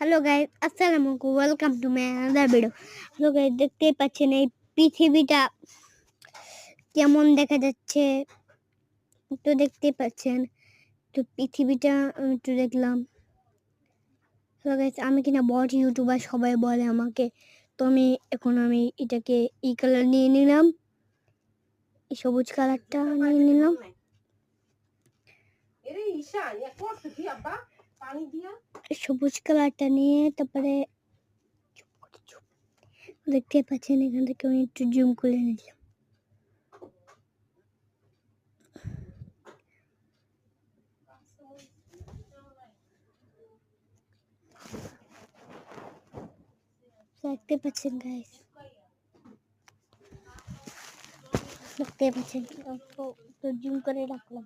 Hello guys, আসসালামু আলাইকুম, welcome to my another video. Hello guys, দেখতেই পাচ্ছেন এই পৃথিবীটা কেমন দেখা যাচ্ছে, তো দেখতেই পাচ্ছেন। তো পৃথিবীটা আমি একটু দেখলাম। হ্যালো গাইস, আমি কিনা বড় ইউটিউবার, সবাই বলে আমাকে। তো আমি এটাকে এই কালার নিয়ে নিলাম, এই সবুজ কালারটা নিয়ে নিলাম। সবুজ কালারটা নিয়ে তারপরে দেখতে পাচ্ছেন এখান থেকে আমি একটু জুম করে নিলাম। দেখতে পাচ্ছেন গাইস, দেখতে পাচ্ছেন, তো জুম করে রাখলাম।